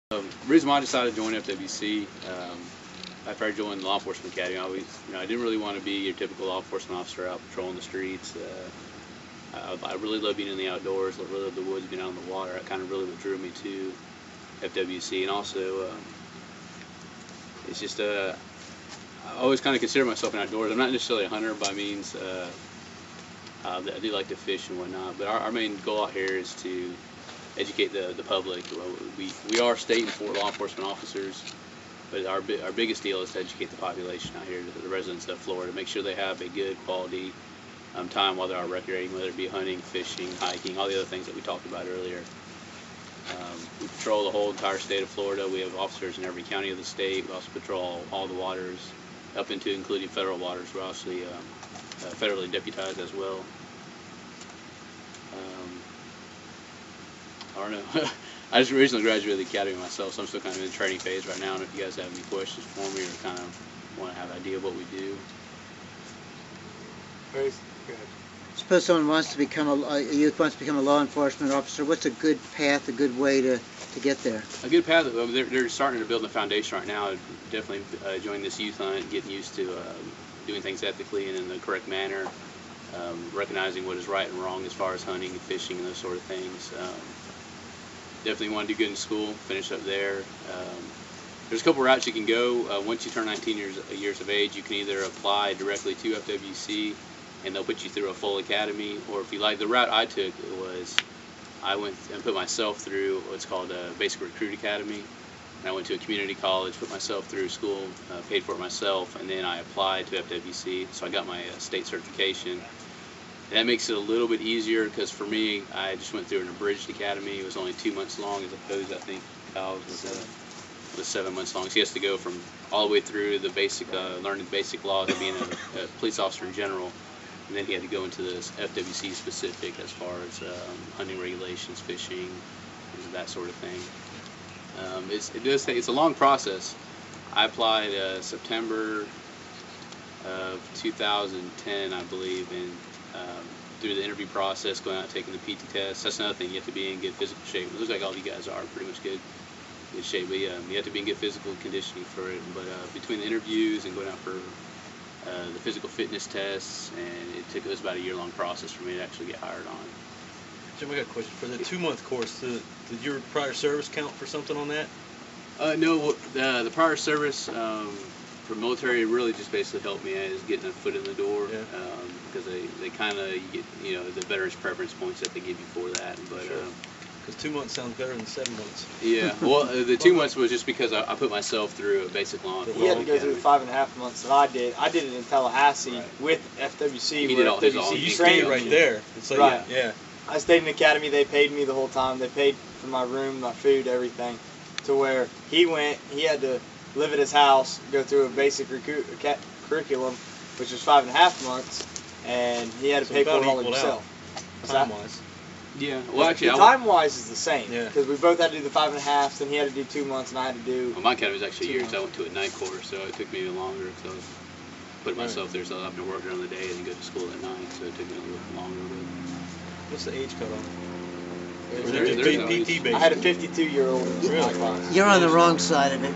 The reason why I decided to join FWC, after I joined the law enforcement academy, I didn't really want to be your typical law enforcement officer out patrolling the streets. I really love being in the outdoors, really love the woods, being out on the water. That kind of really what drew me to FWC, and also it's just I always kind of consider myself an outdoors. I'm not necessarily a hunter by means. I do like to fish and whatnot, but our main goal out here is to educate the public. We are state and Fort law enforcement officers, but our biggest deal is to educate the population out here, the residents of Florida, make sure they have a good quality time while they're out recreating, whether it be hunting, fishing, hiking, all the other things that we talked about earlier. We patrol the whole entire state of Florida. We have officers in every county of the state. We also patrol all the waters, up into including federal waters. We're obviously federally deputized as well. I don't know. I just recently graduated the academy myself, so I'm still kind of in the training phase right now. And if you guys have any questions for me or kind of want to have an idea of what we do. Very good. Suppose someone wants to become a youth wants to become a law enforcement officer. What's a good path, a good way to get there? A good path. They're starting to build a foundation right now. Definitely join this youth hunt, getting used to doing things ethically and in the correct manner, recognizing what is right and wrong as far as hunting and fishing and those sort of things. Definitely want to do good in school, finish up there. There's a couple routes you can go. Once you turn 19 years of age, you can either apply directly to FWC and they'll put you through a full academy, or if you like, the route I took was I went and put myself through what's called a basic recruit academy. And I went to a community college, put myself through school, paid for it myself, and then I applied to FWC, so I got my state certification. That makes it a little bit easier because for me, I just went through an abridged academy. It was only 2 months long, as opposed, I think, Kyle's was 7 months long. So he has to go from all the way through the basic, learning the basic laws of being a police officer in general, and then he had to go into this FWC specific as far as hunting regulations, fishing, that sort of thing. It's a long process. I applied September of 2010, I believe, and through the interview process, going out taking the PT test. That's another thing, you have to be in good physical shape. It looks like all you guys are pretty much good shape, but you have to be in good physical conditioning for it. But between the interviews and going out for the physical fitness tests, and it was about a year-long process for me to actually get hired on. Jim, I got a question. For the 2-month course, did your prior service count for something on that? No, the prior service for military really just basically helped me as getting a foot in the door, yeah. Because they kind of, you know, the veterans preference points that they give you for that. But because 2 months sounds better than 7 months. Yeah, well, the 2 months was just because I put myself through a basic law enforcement. He had to go through the 5.5 months that I did. I did it in Tallahassee with FWC. He did all his You stayed right there. It's like, right. Yeah. I stayed in the academy. They paid me the whole time. They paid for my room, my food, everything. To where he went, he had to live at his house, go through a basic curriculum, which was 5.5 months, and he had to pay for it all himself. Time-wise. Yeah. Well, actually, time-wise is the same. Yeah. Because we both had to do the 5.5, then he had to do 2 months, and I had to do. Well, my academy was actually years. I went to a night course, so it took me even longer. So I was putting myself there, so I have to work during the day and then go to school at night. So it took me a little bit longer. What's the age cutoff? I had a 52-year-old in my class. You're on the wrong side of it.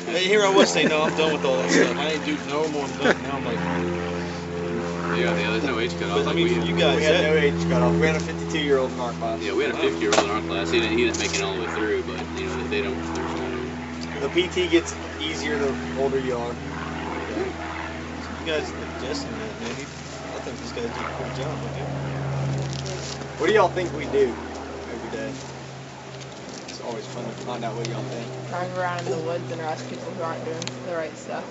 Hey, here I was saying, no, I'm done with all that stuff. I ain't do no more than that. Now I'm like, yeah, there's no age cutoff. I mean, you guys, we had no age cutoff. We had a 52-year-old in our class. Yeah, we had a 50-year-old in our class. He didn't make it all the way through, but you know they don't. The PT gets easier the older you are. you guys are guessing that, man. I think these guys do a pretty job. What do y'all think we do every day? It's always fun to find out what y'all think. Drive around in the woods and arrest people who aren't doing the right stuff.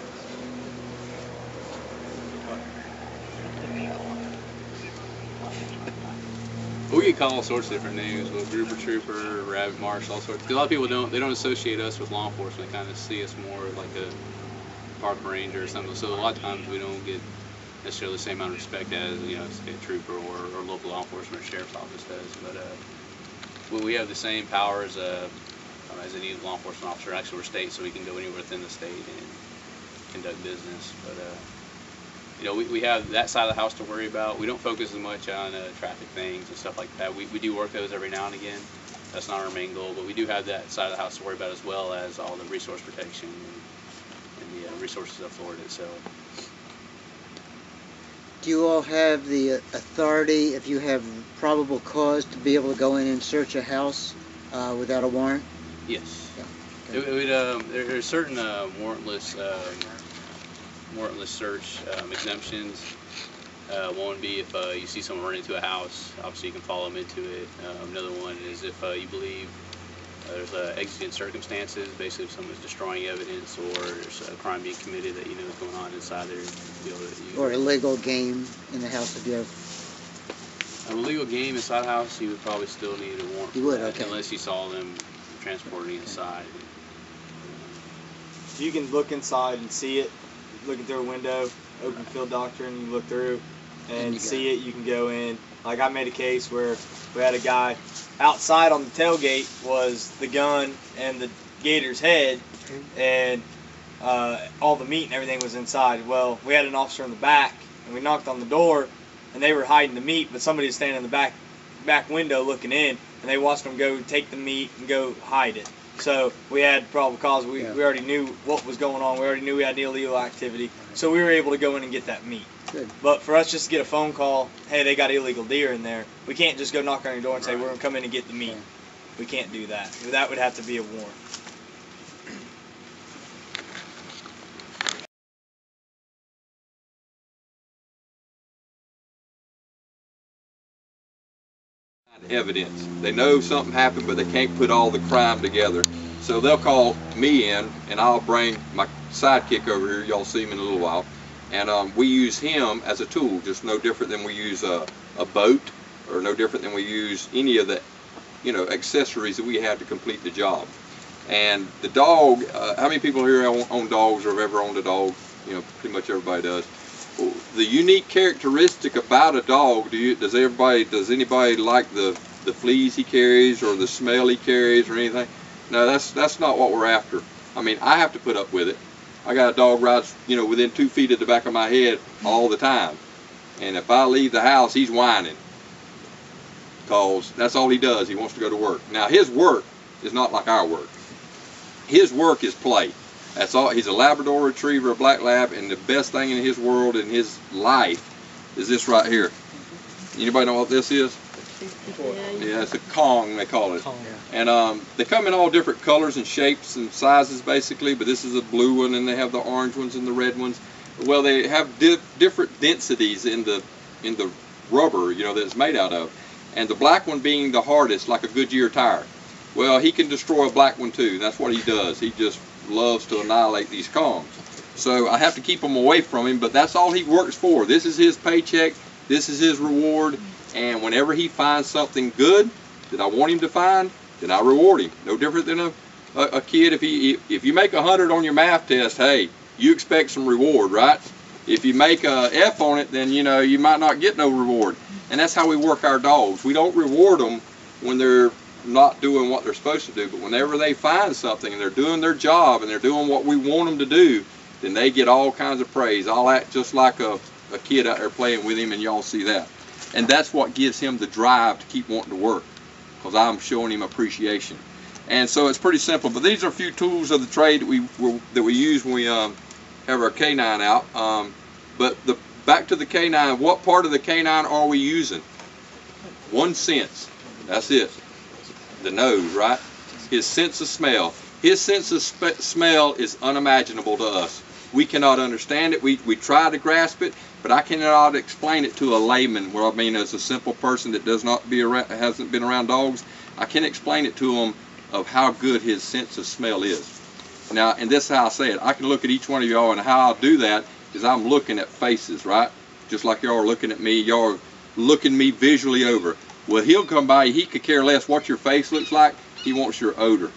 We get called all sorts of different names, with grouper trooper, rabbit marshal, all sorts. Because a lot of people don't associate us with law enforcement. They kind of see us more like a park ranger or something. So a lot of times we don't get necessarily the same amount of respect as, you know, say a trooper or local law enforcement or sheriff's office does. But we have the same powers as any law enforcement officer. Actually, we're state, so we can go anywhere within the state and conduct business. But you know, we have that side of the house to worry about. We don't focus as much on traffic things and stuff like that. We do work those every now and again, That's not our main goal, but we do have that side of the house to worry about, as well as all the resource protection and the resources of Florida itself. Do you all have the authority, if you have probable cause, to be able to go in and search a house without a warrant? Yes. Yeah. There's certain warrantless search exemptions. One would be if you see someone run into a house, obviously you can follow them into it. Another one is if you believe there's exigent circumstances, basically if someone's destroying evidence or there's a crime being committed that you know is going on inside there. Or illegal game in the house if you have. An illegal game inside the house, you would probably still need a warrant. You would, okay. Unless you saw them transporting inside. You can look inside and see it, looking through a window, open field doctrine, you look through and see it. You can go in. Like I made a case where we had a guy outside on the tailgate was the gun and the gator's head, and all the meat and everything was inside. Well, we had an officer in the back, and we knocked on the door, and they were hiding the meat, but somebody was standing in the back window looking in, and they watched them go take the meat and go hide it. So we had probable cause. We already knew what was going on. We already knew we had illegal activity. So we were able to go in and get that meat. Good. But for us just to get a phone call, hey, they got illegal deer in there, we can't just go knock on your door and say, we're going to come in and get the meat. We can't do that. That would have to be a warrant. Evidence. They know something happened, but they can't put all the crime together. So they'll call me in, and I'll bring my sidekick over here. Y'all see him in a little while. And we use him as a tool, just no different than we use a boat, or no different than we use any of the, accessories that we have to complete the job. And the dog, how many people here own dogs or have ever owned a dog? Pretty much everybody does. The unique characteristic about a dog, does anybody like the fleas he carries or the smell he carries or anything? No, that's not what we're after. I mean, I have to put up with it. I got a dog rides, within 2 feet of the back of my head all the time. And if I leave the house, he's whining. Because that's all he does. He wants to go to work. Now, his work is not like our work. His work is play. That's all. He's a Labrador Retriever, a Black Lab, and the best thing in his world, in his life, is this right here. Anybody know what this is? Yeah, it's a Kong, they call it. And they come in all different colors and shapes and sizes, basically, but this is a blue one, and they have the orange ones and the red ones. Well, they have different densities in the rubber, that it's made out of. And the black one being the hardest, like a Goodyear tire. Well, he can destroy a black one too. That's what he does. He just loves to annihilate these Kongs. So I have to keep them away from him, but that's all he works for. This is his paycheck. This is his reward. And whenever he finds something good that I want him to find, then I reward him. No different than a kid. If you make 100 on your math test, hey, you expect some reward, right? If you make a F on it, then you might not get no reward. And that's how we work our dogs. We don't reward them when they're not doing what they're supposed to do, but whenever they find something and they're doing their job and they're doing what we want them to do, then they get all kinds of praise. I'll act just like a kid out there playing with him, and y'all see that. And that's what gives him the drive to keep wanting to work, because I'm showing him appreciation. And so it's pretty simple, but these are a few tools of the trade that we use when we have our canine out. But back to the canine, what part of the canine are we using? One sense. That's it. The nose, right? His sense of smell. His sense of smell is unimaginable to us. We cannot understand it. We try to grasp it, but I cannot explain it to a layman. Well, I mean, as a simple person that hasn't been around dogs, I can't explain it to him of how good his sense of smell is. Now, and this is how I say it. I can look at each one of y'all, and how I'll do that is I'm looking at faces, right? Just like y'all are looking at me. Y'all are looking me visually over. Well, he'll come by, he could care less what your face looks like. He wants your odor.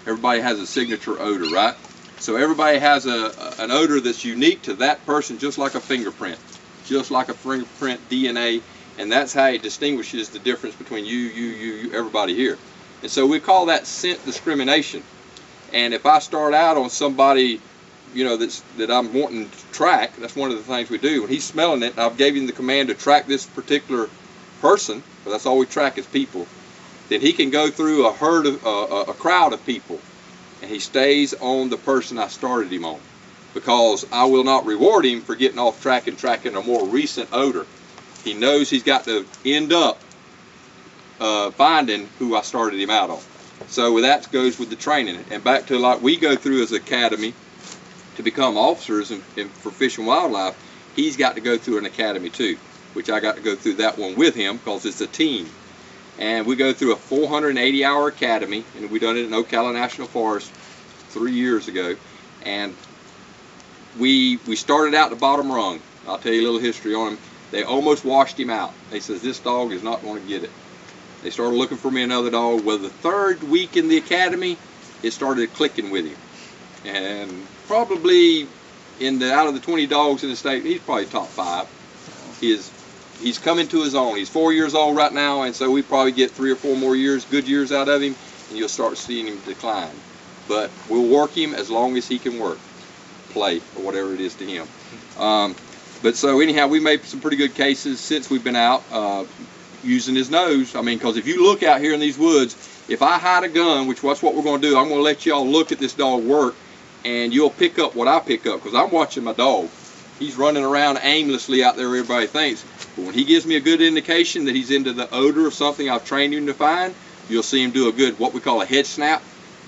Everybody has a signature odor, right? So everybody has an odor that's unique to that person, just like a fingerprint. Just like a fingerprint DNA. And that's how it distinguishes the difference between you, everybody here. And so we call that scent discrimination. And if I start out on somebody, that I'm wanting to track, that's one of the things we do. When he's smelling it, I've gave him the command to track this particular person, but that's all we track is people. then he can go through a herd of a crowd of people, and he stays on the person I started him on, because I will not reward him for getting off track and tracking a more recent odor. He knows he's got to end up finding who I started him out on. So with that goes with the training, and back to like we go through as an academy to become officers and for Fish and Wildlife. He's got to go through an academy too, which I got to go through that one with him because it's a team. And we go through a 480-hour academy, and we done it in Ocala National Forest 3 years ago. And we started out the bottom rung. I'll tell you a little history on him. They almost washed him out. They says, this dog is not going to get it. They started looking for me another dog. Well, the third week in the academy, it started clicking with him. And probably out of the 20 dogs in the state, he's probably top 5. He's coming to his own. He's 4 years old right now, and so we probably get 3 or 4 more years, good years out of him, and you'll start seeing him decline. But we'll work him as long as he can work, play, or whatever it is to him. But so anyhow, we made some pretty good cases since we've been out using his nose. I mean, because if you look out here in these woods, if I hide a gun, which that's what we're going to do, I'm going to let y'all look at this dog work, and you'll pick up what I pick up, because I'm watching my dog. He's running around aimlessly out there, everybody thinks. But when he gives me a good indication that he's into the odor of something I've trained him to find, you'll see him do a good, what we call a head snap.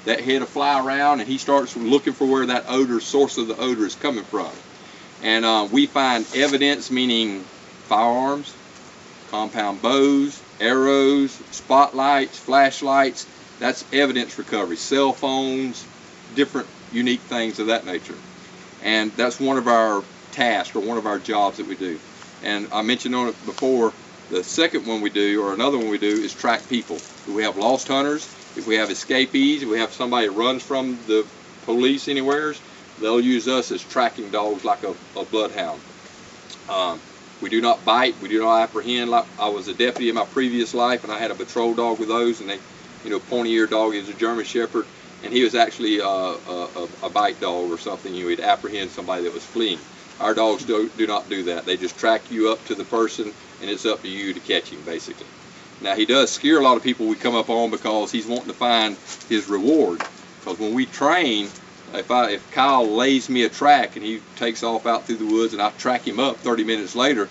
That head will fly around, and he starts looking for where that odor, source of the odor is coming from. And we find evidence, meaning firearms, compound bows, arrows, spotlights, flashlights. That's evidence recovery. Cell phones, different unique things of that nature. And that's one of our tasks, or one of our jobs that we do. And I mentioned on it before, the second one we do, or another one we do, is track people. If we have lost hunters, if we have escapees, if we have somebody that runs from the police anywheres, they'll use us as tracking dogs like a bloodhound. We do not bite, we do not apprehend. Like I was a deputy in my previous life, and I had a patrol dog with those, and they, pointy-ear dog is a German Shepherd, and he was actually a bite dog or something. We'd apprehend somebody that was fleeing. Our dogs do not do that. They just track you up to the person, and it's up to you to catch him, basically. Now, he does scare a lot of people we come up on, because he's wanting to find his reward. Because when we train, if Kyle lays me a track and he takes off out through the woods and I track him up 30 minutes later,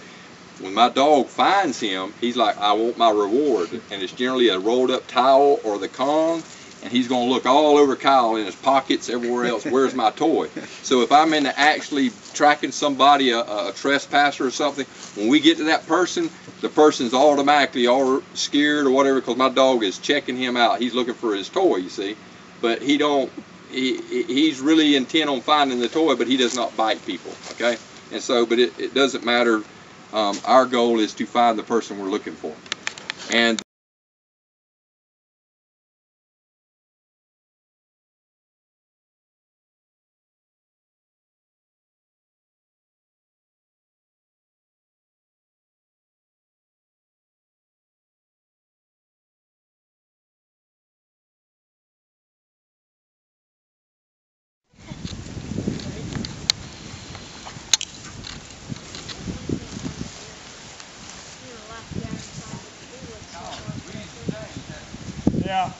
when my dog finds him, he's like, I want my reward. And it's generally a rolled up towel or the Kong, and he's going to look all over Kyle, in his pockets, everywhere else, where's my toy? So if I'm into actually tracking somebody, a trespasser or something, when we get to that person, the person's automatically all scared or whatever, because my dog is checking him out. He's looking for his toy, you see. But he's really intent on finding the toy, but he does not bite people, okay? And so, but it doesn't matter. Our goal is to find the person we're looking for. And Yeah.